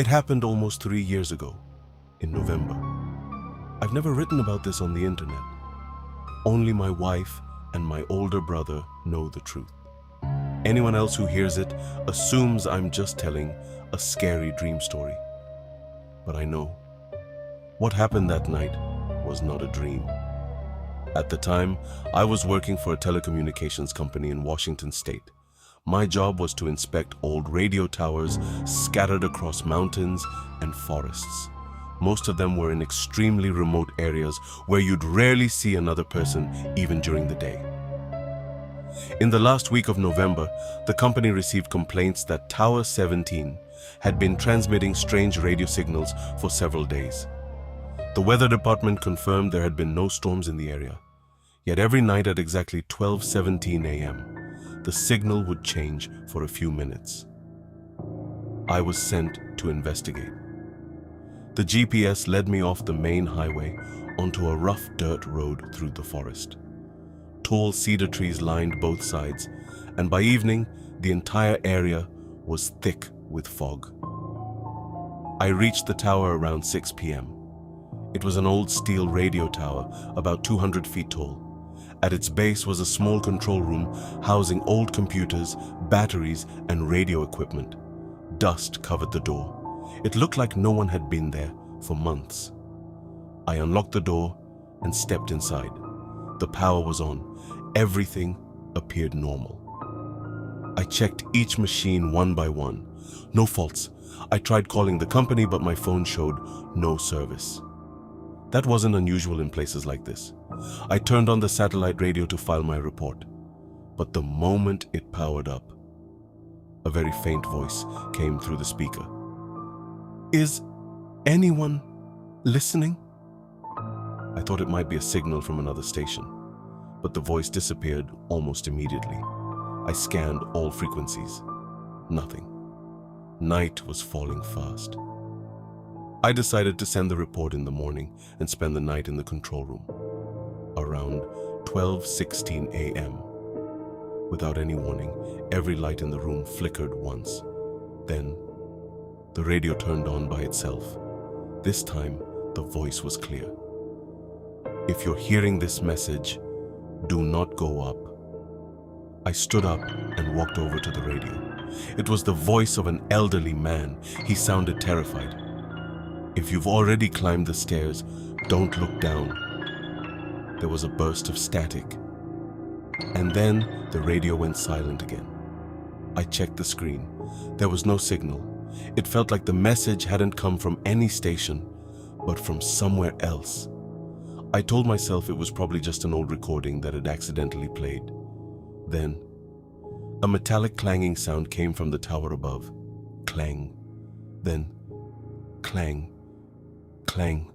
It happened almost 3 years ago, in November. I've never written about this on the internet. Only my wife and my older brother know the truth. Anyone else who hears it assumes I'm just telling a scary dream story. But I know what happened that night was not a dream. At the time, I was working for a telecommunications company in Washington State. My job was to inspect old radio towers scattered across mountains and forests. Most of them were in extremely remote areas where you'd rarely see another person even during the day. In the last week of November, the company received complaints that Tower 17 had been transmitting strange radio signals for several days. The weather department confirmed there had been no storms in the area. Yet every night at exactly 12:17 a.m., the signal would change for a few minutes. I was sent to investigate. The GPS led me off the main highway onto a rough dirt road through the forest. Tall cedar trees lined both sides, and by evening, the entire area was thick with fog. I reached the tower around 6 p.m. It was an old steel radio tower, about 200 feet tall. At its base was a small control room housing old computers, batteries, and radio equipment. Dust covered the door. It looked like no one had been there for months. I unlocked the door and stepped inside. The power was on. Everything appeared normal. I checked each machine one by one. No faults. I tried calling the company, but my phone showed no service. That wasn't unusual in places like this. I turned on the satellite radio to file my report. But the moment it powered up, a very faint voice came through the speaker. "Is anyone listening?" I thought it might be a signal from another station, but the voice disappeared almost immediately. I scanned all frequencies. Nothing. Night was falling fast. I decided to send the report in the morning and spend the night in the control room. Around 12:16 a.m. Without any warning, every light in the room flickered once. Then, the radio turned on by itself. This time, the voice was clear. "If you're hearing this message, do not go up." I stood up and walked over to the radio. It was the voice of an elderly man. He sounded terrified. "If you've already climbed the stairs, don't look down." There was a burst of static. And then the radio went silent again. I checked the screen. There was no signal. It felt like the message hadn't come from any station, but from somewhere else. I told myself it was probably just an old recording that had accidentally played. Then, a metallic clanging sound came from the tower above. Clang. Then, clang. Clang.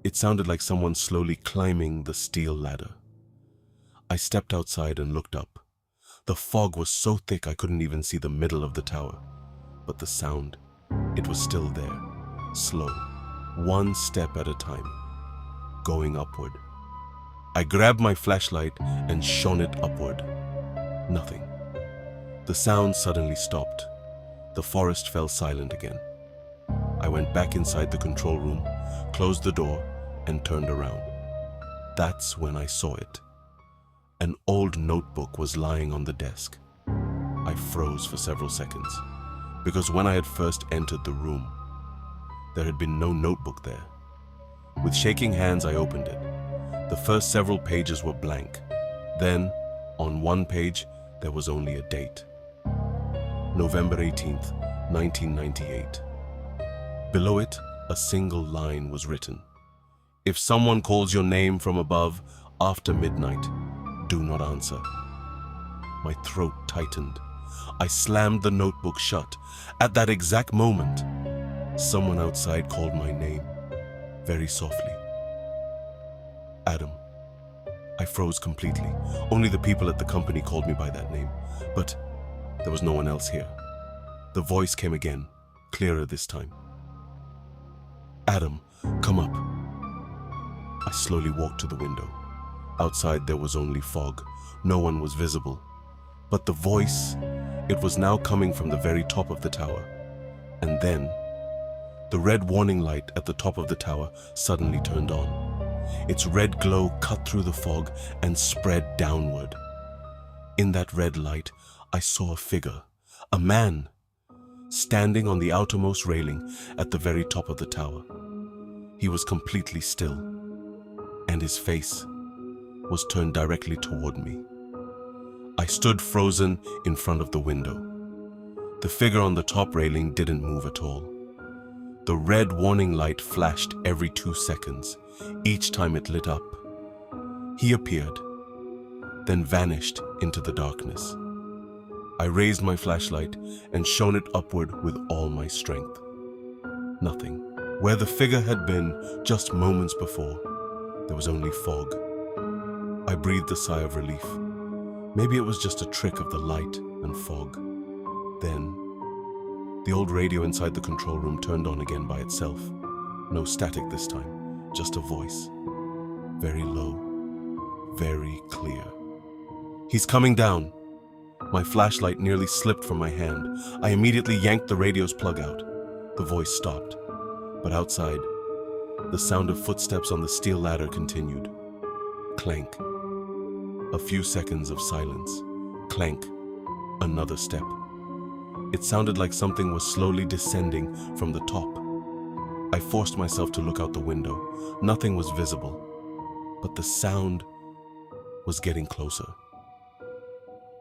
It sounded like someone slowly climbing the steel ladder. I stepped outside and looked up. The fog was so thick I couldn't even see the middle of the tower. But the sound, it was still there, slow, one step at a time, going upward. I grabbed my flashlight and shone it upward. Nothing. The sound suddenly stopped. The forest fell silent again. I went back inside the control room, closed the door, and turned around. That's when I saw it. An old notebook was lying on the desk. I froze for several seconds, because when I had first entered the room, there had been no notebook there. With shaking hands, I opened it. The first several pages were blank. Then, on one page, there was only a date. November 18th, 1998. Below it, a single line was written. "If someone calls your name from above after midnight, do not answer." My throat tightened. I slammed the notebook shut. At that exact moment, someone outside called my name, very softly. "Adam." I froze completely. Only the people at the company called me by that name, but there was no one else here. The voice came again, clearer this time. "Adam, come up." I slowly walked to the window. Outside there was only fog. No one was visible. But the voice, it was now coming from the very top of the tower. And then The red warning light at the top of the tower suddenly turned on. Its red glow cut through the fog and spread downward. In that red light, I saw a figure, a man, standing on the outermost railing at the very top of the tower. He was completely still, and his face was turned directly toward me. I stood frozen in front of the window. The figure on the top railing didn't move at all. The red warning light flashed every 2 seconds, each time it lit up. He appeared, then vanished into the darkness. I raised my flashlight and shone it upward with all my strength. Nothing. Where the figure had been just moments before, there was only fog. I breathed a sigh of relief. Maybe it was just a trick of the light and fog. Then, the old radio inside the control room turned on again by itself. No static this time, just a voice. Very low, very clear. "He's coming down." My flashlight nearly slipped from my hand. I immediately yanked the radio's plug out. The voice stopped, but outside, the sound of footsteps on the steel ladder continued. Clank. A few seconds of silence. Clank. Another step. It sounded like something was slowly descending from the top. I forced myself to look out the window. Nothing was visible, but the sound was getting closer.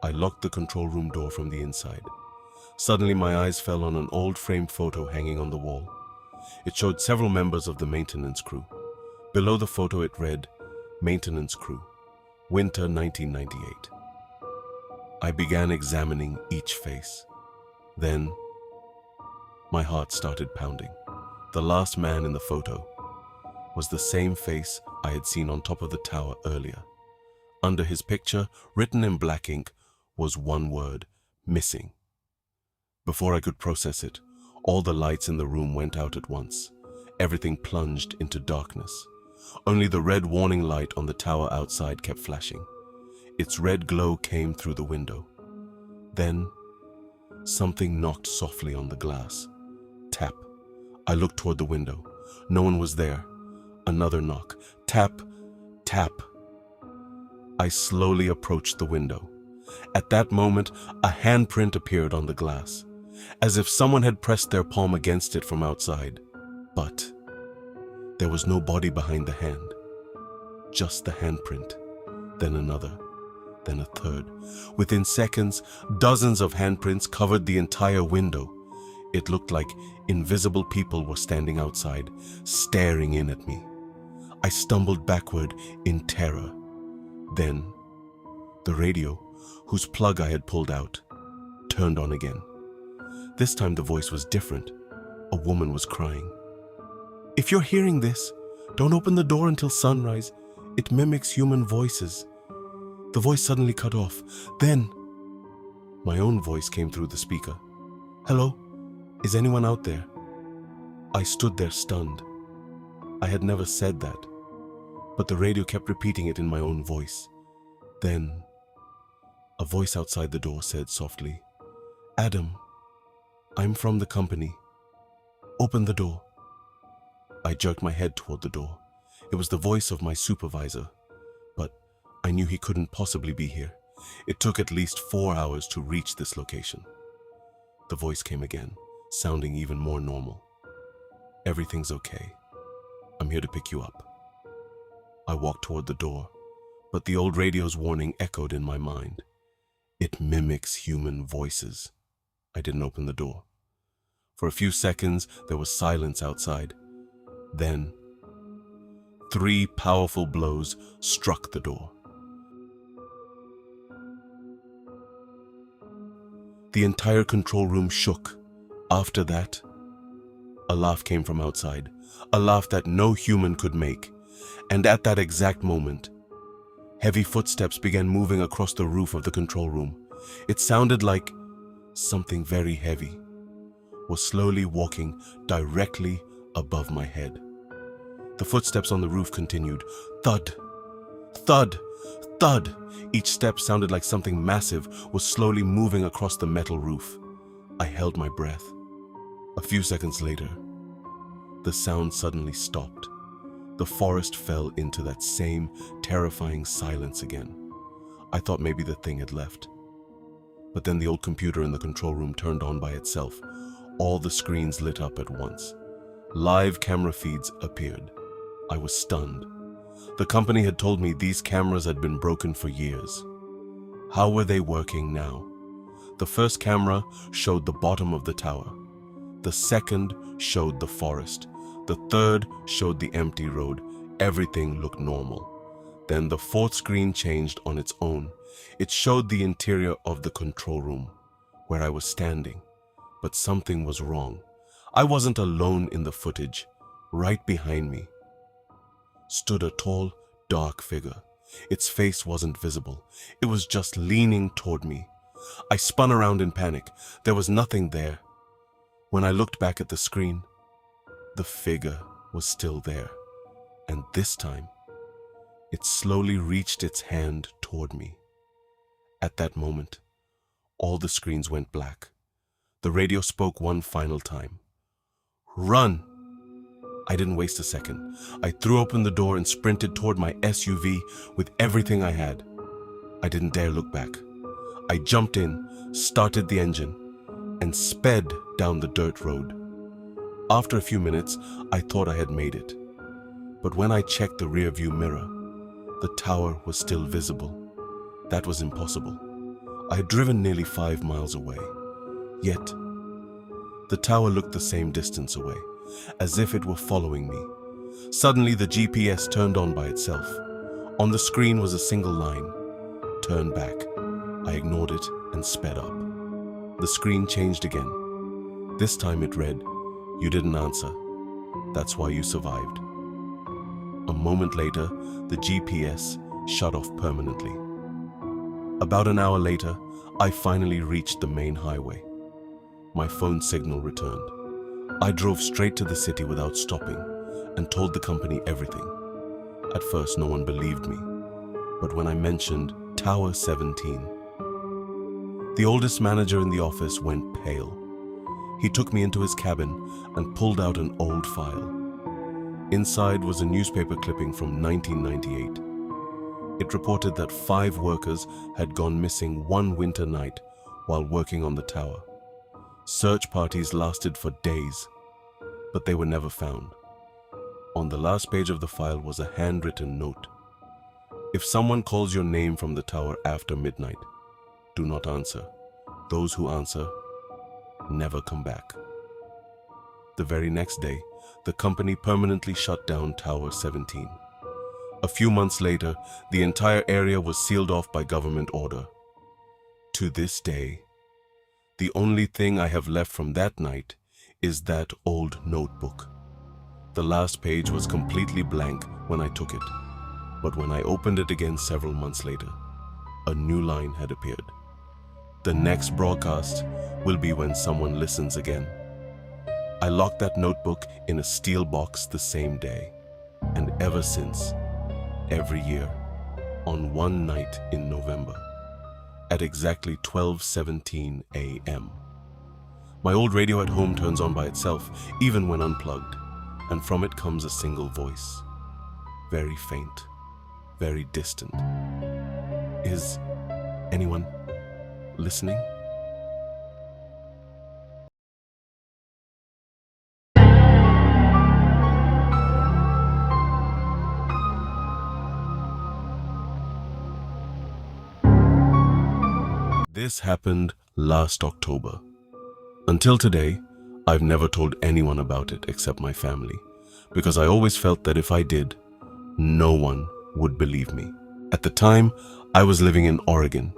I locked the control room door from the inside. Suddenly, my eyes fell on an old framed photo hanging on the wall. It showed several members of the maintenance crew. Below the photo, it read, "Maintenance Crew, Winter 1998. I began examining each face. Then, my heart started pounding. The last man in the photo was the same face I had seen on top of the tower earlier. Under his picture, written in black ink, was one word: missing. Before I could process it, all the lights in the room went out at once. Everything plunged into darkness. Only the red warning light on the tower outside kept flashing. Its red glow came through the window. Then, something knocked softly on the glass. Tap. I looked toward the window. No one was there. Another knock. Tap, tap. I slowly approached the window. At that moment, a handprint appeared on the glass, as if someone had pressed their palm against it from outside. But there was no body behind the hand. Just the handprint. Then another. Then a third. Within seconds, dozens of handprints covered the entire window. It looked like invisible people were standing outside, staring in at me. I stumbled backward in terror. Then, the radio, whose plug I had pulled out, turned on again. This time the voice was different. A woman was crying. "If you're hearing this, don't open the door until sunrise. It mimics human voices." The voice suddenly cut off. Then, my own voice came through the speaker. "Hello? Is anyone out there?" I stood there stunned. I had never said that, but the radio kept repeating it in my own voice. Then, a voice outside the door said softly, "Adam, I'm from the company. Open the door." I jerked my head toward the door. It was the voice of my supervisor, but I knew he couldn't possibly be here. It took at least 4 hours to reach this location. The voice came again, sounding even more normal. "Everything's okay. I'm here to pick you up." I walked toward the door, but the old radio's warning echoed in my mind. It mimics human voices. I didn't open the door. For a few seconds, there was silence outside. Then, 3 powerful blows struck the door. The entire control room shook. After that, a laugh came from outside, a laugh that no human could make. And at that exact moment, heavy footsteps began moving across the roof of the control room. It sounded like something very heavy was slowly walking directly above my head. The footsteps on the roof continued. Thud, thud, thud. Each step sounded like something massive was slowly moving across the metal roof. I held my breath. A few seconds later, The sound suddenly stopped. The forest fell into that same terrifying silence again. I thought maybe the thing had left. But then the old computer in the control room turned on by itself. All the screens lit up at once. Live camera feeds appeared. I was stunned. The company had told me these cameras had been broken for years. How were they working now? The first camera showed the bottom of the tower. The second showed the forest. The third showed the empty road. Everything looked normal. Then the fourth screen changed on its own. It showed the interior of the control room, where I was standing. But something was wrong. I wasn't alone in the footage. Right behind me stood a tall, dark figure. Its face wasn't visible. It was just leaning toward me. I spun around in panic. There was nothing there. When I looked back at the screen, the figure was still there. And this time, it slowly reached its hand toward me. At that moment, all the screens went black. The radio spoke one final time. "Run!" I didn't waste a second. I threw open the door and sprinted toward my SUV with everything I had. I didn't dare look back. I jumped in, started the engine, and sped down the dirt road. After a few minutes, I thought I had made it. But when I checked the rearview mirror, the tower was still visible. That was impossible. I had driven nearly 5 miles away. Yet, the tower looked the same distance away, as if it were following me. Suddenly, the GPS turned on by itself. On the screen was a single line: "Turn back." I ignored it and sped up. The screen changed again. This time it read, "You didn't answer. That's why you survived." A moment later, the GPS shut off permanently. About an hour later, I finally reached the main highway. My phone signal returned. I drove straight to the city without stopping and told the company everything. At first, no one believed me, but when I mentioned Tower 17, the oldest manager in the office went pale. He took me into his cabin and pulled out an old file. Inside was a newspaper clipping from 1998. It reported that 5 workers had gone missing one winter night while working on the tower. Search parties lasted for days, but they were never found. On the last page of the file was a handwritten note. "If someone calls your name from the tower after midnight, do not answer. Those who answer never come back." The very next day, the company permanently shut down Tower 17. A few months later, the entire area was sealed off by government order. To this day, the only thing I have left from that night is that old notebook. The last page was completely blank when I took it, but when I opened it again several months later, a new line had appeared. The next broadcast will be when someone listens again. I locked that notebook in a steel box the same day, and ever since, every year, on one night in November, at exactly 12:17 a.m., my old radio at home turns on by itself, even when unplugged, and from it comes a single voice, very faint, very distant. Is anyone listening? This happened last October. Until today, I've never told anyone about it except my family, because I always felt that if I did, no one would believe me. At the time, I was living in Oregon,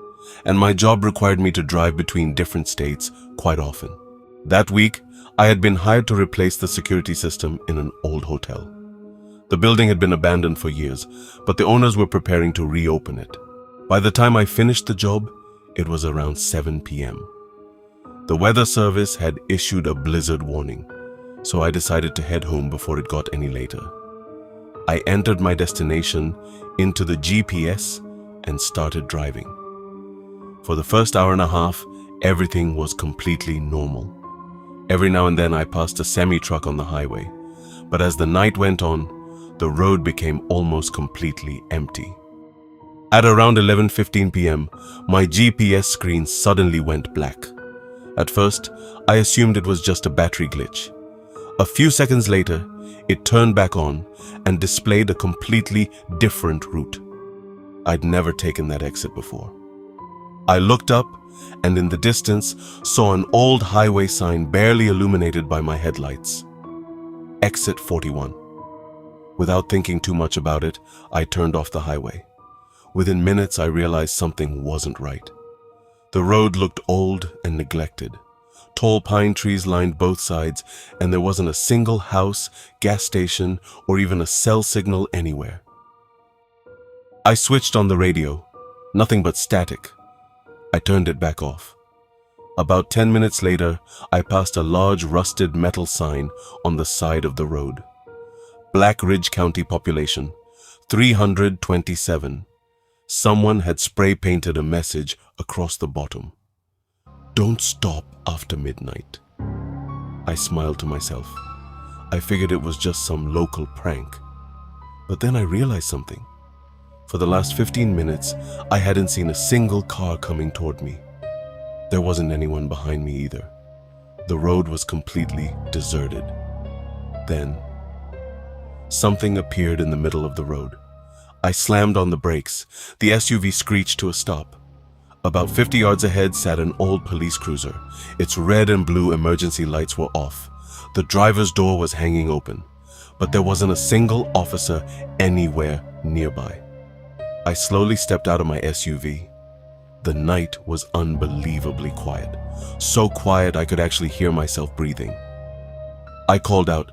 and my job required me to drive between different states quite often. That week, I had been hired to replace the security system in an old hotel. The building had been abandoned for years, but the owners were preparing to reopen it. By the time I finished the job, it was around 7 p.m. The weather service had issued a blizzard warning, so I decided to head home before it got any later. I entered my destination into the GPS and started driving. For the first hour and a half, everything was completely normal. Every now and then I passed a semi-truck on the highway, But as the night went on, the road became almost completely empty. At around 11:15 p.m., my GPS screen suddenly went black. At first, I assumed it was just a battery glitch. A few seconds later, it turned back on and displayed a completely different route. I'd never taken that exit before. I looked up and in the distance saw an old highway sign barely illuminated by my headlights. Exit 41. Without thinking too much about it, I turned off the highway. Within minutes, I realized something wasn't right. The road looked old and neglected. Tall pine trees lined both sides, and there wasn't a single house, gas station, or even a cell signal anywhere. I switched on the radio. Nothing but static. I turned it back off. About 10 minutes later, I passed a large rusted metal sign on the side of the road. Black Ridge County population, 327. Someone had spray painted a message across the bottom. Don't stop after midnight. I smiled to myself. I figured it was just some local prank. But then I realized something. For the last 15 minutes, I hadn't seen a single car coming toward me. There wasn't anyone behind me either. The road was completely deserted. Then, something appeared in the middle of the road. I slammed on the brakes. The SUV screeched to a stop. About 50 yards ahead sat an old police cruiser. Its red and blue emergency lights were off. The driver's door was hanging open, but there wasn't a single officer anywhere nearby. I slowly stepped out of my SUV. The night was unbelievably quiet. So quiet I could actually hear myself breathing. I called out,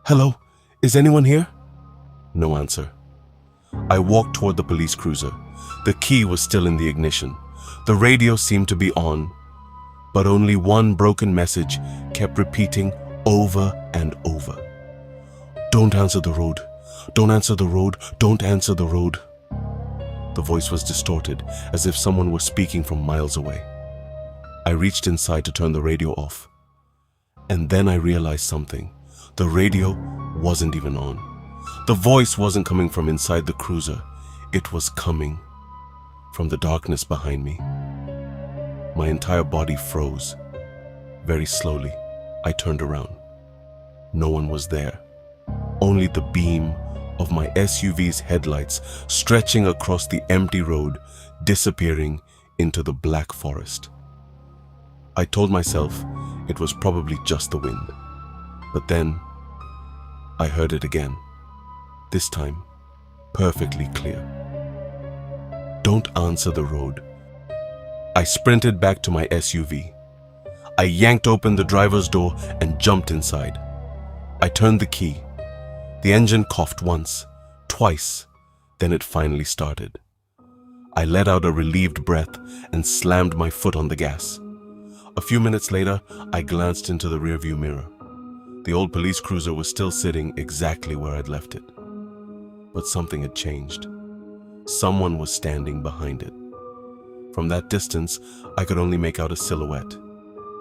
"Hello, is anyone here?" No answer. I walked toward the police cruiser. The key was still in the ignition. The radio seemed to be on, but only one broken message kept repeating over and over. "Don't answer the road. Don't answer the road. Don't answer the road." The voice was distorted, as if someone were speaking from miles away. I reached inside to turn the radio off. And then I realized something. The radio wasn't even on. The voice wasn't coming from inside the cruiser. It was coming from the darkness behind me. My entire body froze. Very slowly, I turned around. No one was there. Only the beam of my SUV's headlights stretching across the empty road, disappearing into the black forest. I told myself it was probably just the wind. But then, I heard it again. This time, perfectly clear. "Don't answer the road." I sprinted back to my SUV. I yanked open the driver's door and jumped inside. I turned the key. The engine coughed once, twice, then it finally started. I let out a relieved breath and slammed my foot on the gas. A few minutes later, I glanced into the rearview mirror. The old police cruiser was still sitting exactly where I'd left it. But something had changed. Someone was standing behind it. From that distance, I could only make out a silhouette.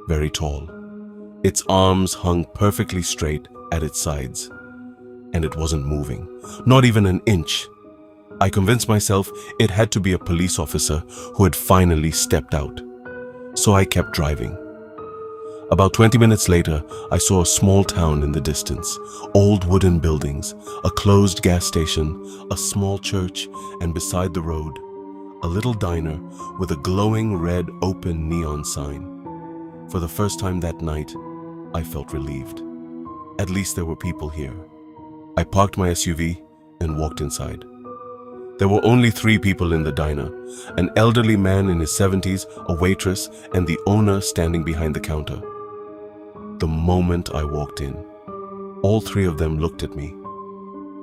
Very tall. Its arms hung perfectly straight at its sides. And it wasn't moving, not even an inch. I convinced myself it had to be a police officer who had finally stepped out. So I kept driving. About 20 minutes later, I saw a small town in the distance. Old wooden buildings, a closed gas station, a small church, and beside the road, a little diner with a glowing red open neon sign. For the first time that night, I felt relieved. At least there were people here. I parked my SUV and walked inside. There were only 3 people in the diner, an elderly man in his 70s, a waitress, and the owner standing behind the counter. The moment I walked in, all 3 of them looked at me.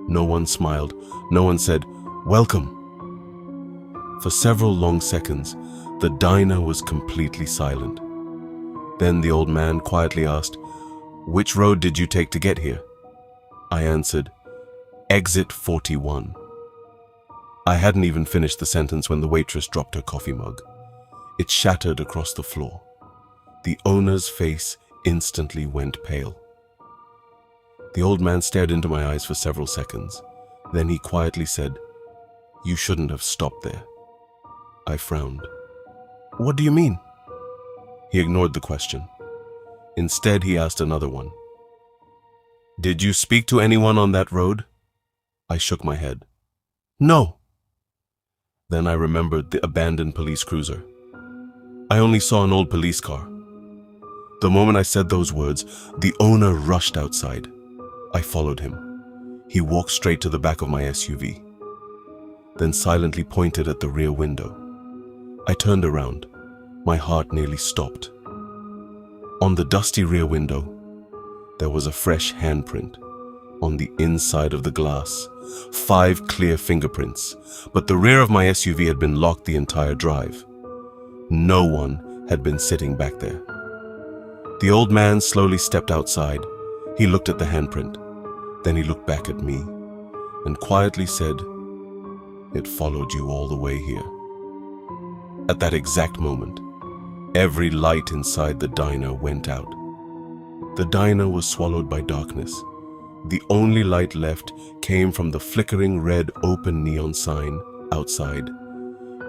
No one smiled, no one said, "Welcome." For several long seconds, the diner was completely silent. Then the old man quietly asked, "Which road did you take to get here?" I answered, "Exit 41." I hadn't even finished the sentence when the waitress dropped her coffee mug. It shattered across the floor. The owner's face instantly went pale. The old man stared into my eyes for several seconds. Then he quietly said, "You shouldn't have stopped there." I frowned. "What do you mean?" He ignored the question. Instead, he asked another one. "Did you speak to anyone on that road?" I shook my head. "No." Then I remembered the abandoned police cruiser. I only saw an old police car. The moment I said those words, the owner rushed outside. I followed him. He walked straight to the back of my SUV, then silently pointed at the rear window. I turned around. My heart nearly stopped. On the dusty rear window, there was a fresh handprint on the inside of the glass. 5 clear fingerprints, but the rear of my SUV had been locked the entire drive. No one had been sitting back there. The old man slowly stepped outside. He looked at the handprint. Then he looked back at me and quietly said, "It followed you all the way here." At that exact moment, every light inside the diner went out. The diner was swallowed by darkness. The only light left came from the flickering red open neon sign outside.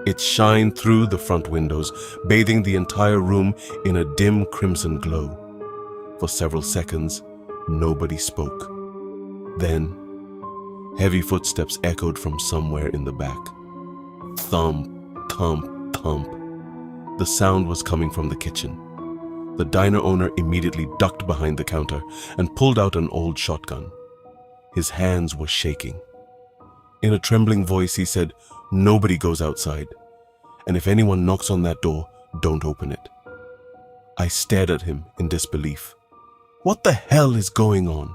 It shined through the front windows, bathing the entire room in a dim crimson glow. For several seconds, nobody spoke. Then, heavy footsteps echoed from somewhere in the back. Thump, thump, thump. The sound was coming from the kitchen. The diner owner immediately ducked behind the counter and pulled out an old shotgun. His hands were shaking. In a trembling voice, he said, "Nobody goes outside, and if anyone knocks on that door, don't open it." I stared at him in disbelief. "What the hell is going on?"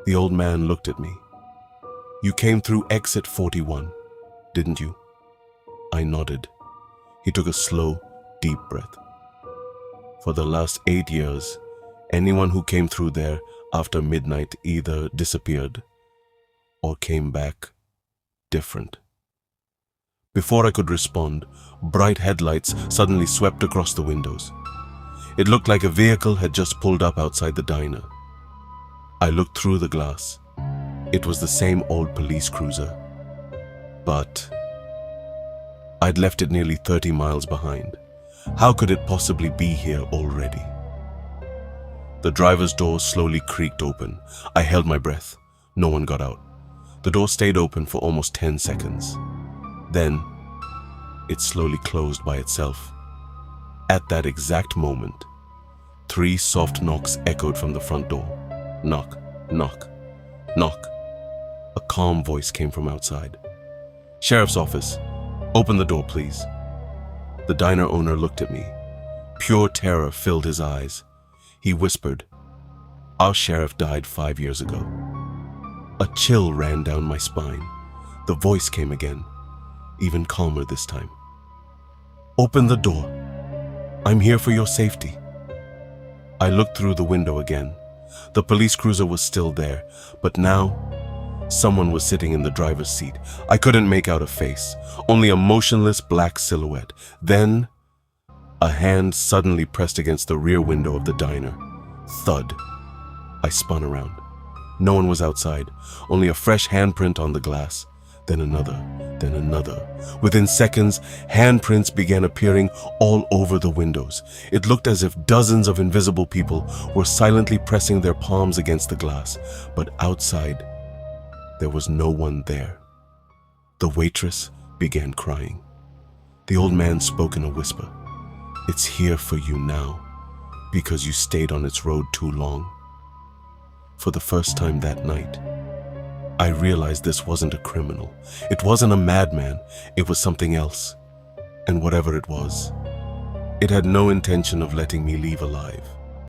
The old man looked at me. "You came through exit 41, didn't you?" I nodded. He took a slow, deep breath. For the last 8 years, anyone who came through there after midnight either disappeared or came back different. Before I could respond, bright headlights suddenly swept across the windows. It looked like a vehicle had just pulled up outside the diner. I looked through the glass. It was the same old police cruiser, but I'd left it nearly 30 miles behind. How could it possibly be here already? The driver's door slowly creaked open. I held my breath. No one got out. The door stayed open for almost 10 seconds. Then, it slowly closed by itself. At that exact moment, 3 soft knocks echoed from the front door. Knock, knock, knock. A calm voice came from outside. "Sheriff's office. Open the door, please." The diner owner looked at me. Pure terror filled his eyes. He whispered, "Our sheriff died 5 years ago." A chill ran down my spine. The voice came again, even calmer this time. "Open the door. I'm here for your safety." I looked through the window again. The police cruiser was still there, but now someone was sitting in the driver's seat. I couldn't make out a face, only a motionless black silhouette. Then, a hand suddenly pressed against the rear window of the diner. Thud. I spun around. No one was outside, only a fresh handprint on the glass. Then another, then another. Within seconds, handprints began appearing all over the windows. It looked as if dozens of invisible people were silently pressing their palms against the glass. But outside, there was no one there. The waitress began crying. The old man spoke in a whisper. "It's here for you now, because you stayed on its road too long." For the first time that night, I realized this wasn't a criminal. It wasn't a madman. It was something else. And whatever it was, it had no intention of letting me leave alive.